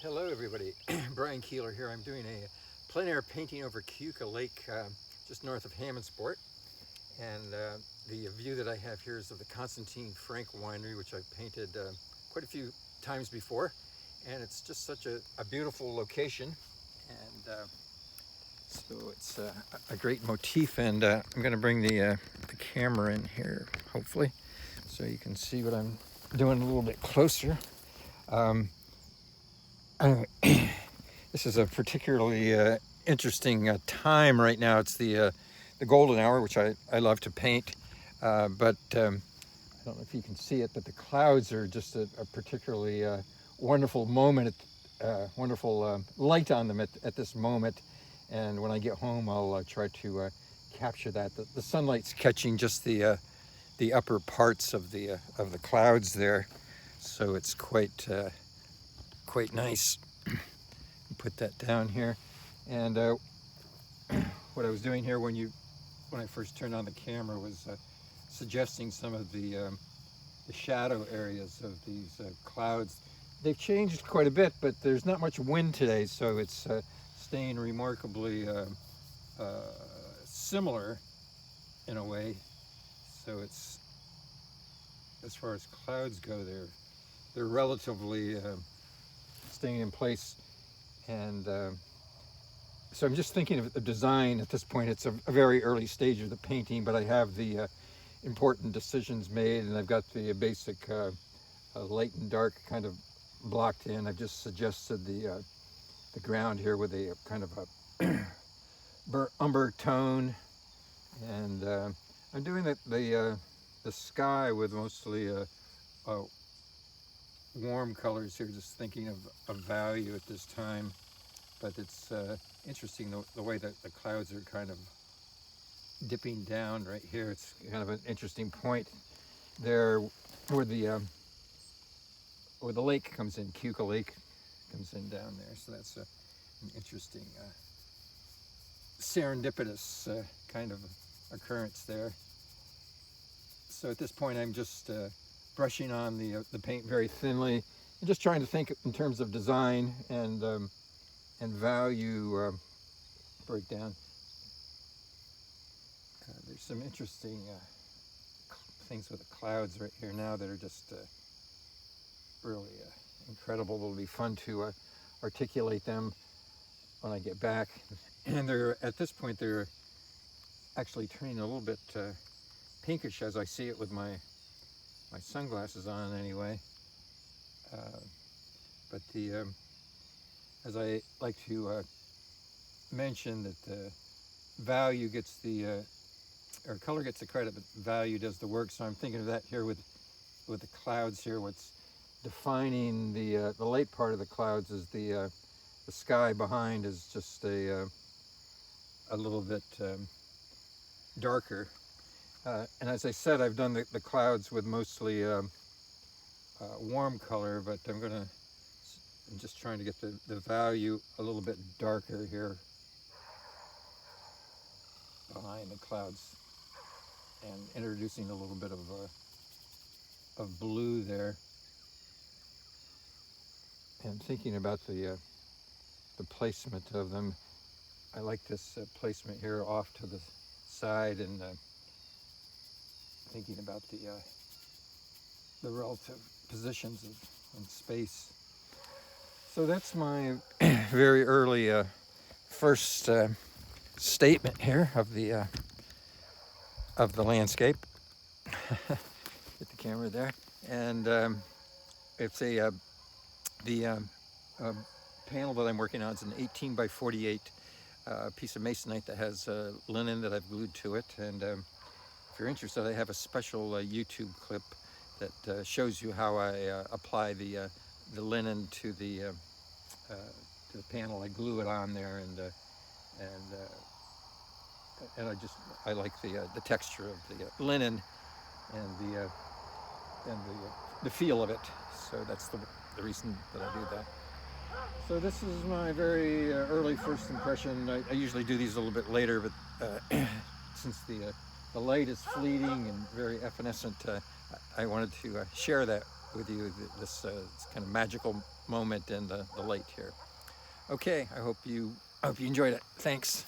Hello everybody, Brian Keeler here. I'm doing a plein air painting over Keuka Lake just north of Hammondsport, and the view that I have here is of the Konstantin Frank Winery, which I've painted quite a few times before, and it's just such a beautiful location, and so it's a great motif. And I'm going to bring the camera in here hopefully so you can see what I'm doing a little bit closer. This is a particularly interesting time right now. It's the golden hour, which I love to paint, but I don't know if you can see it, but the clouds are just a particularly wonderful moment, wonderful light on them at this moment. And when I get home, I'll try to capture that. The sunlight's catching just the upper parts of the clouds there, so it's quite nice. Put that down here, and what I was doing here when I first turned on the camera was suggesting some of the shadow areas of these clouds. They've changed quite a bit, but there's not much wind today, so it's staying remarkably similar in a way. So it's, as far as clouds go, they're relatively staying in place. And so I'm just thinking of the design at this point. It's a very early stage of the painting, but I have the important decisions made, and I've got the basic light and dark kind of blocked in. I've just suggested the ground here with a kind of a umber tone, and I'm doing the sky with mostly warm colors here, just thinking of value at this time. But it's interesting the way that the clouds are kind of dipping down right here. It's kind of an interesting point there where the lake comes in. Keuka Lake comes in down there, so that's an interesting serendipitous kind of occurrence there. So at this point I'm just brushing on the paint very thinly, and just trying to think in terms of design and value breakdown. There's some interesting things with the clouds right here now that are just really incredible. It'll be fun to articulate them when I get back. And at this point they're actually turning a little bit pinkish, as I see it with my sunglasses on anyway. But as I like to mention, that the value gets or color gets the credit, but value does the work. So I'm thinking of that here with the clouds here. What's defining the late part of the clouds is the sky behind is just a little bit darker. And as I said, I've done the clouds with mostly warm color, but I'm just trying to get the value a little bit darker here behind the clouds, and introducing a little bit of blue there. And thinking about the placement of them, I like this placement here off to the side, and thinking about the relative positions in space. So that's my very early first statement here of the landscape. Get the camera there, and it's the panel that I'm working on is an 18 by 48 piece of masonite that has linen that I've glued to it. And if you're interested, I have a special YouTube clip that shows you how I apply the linen to the panel. I glue it on there, and I like the texture of the linen and the feel of it. So that's the reason that I do that. So this is my very early first impression. I usually do these a little bit later, but since the the light is fleeting and very evanescent. I wanted to share that with you, this kind of magical moment in the light here. Okay, I hope you enjoyed it. Thanks.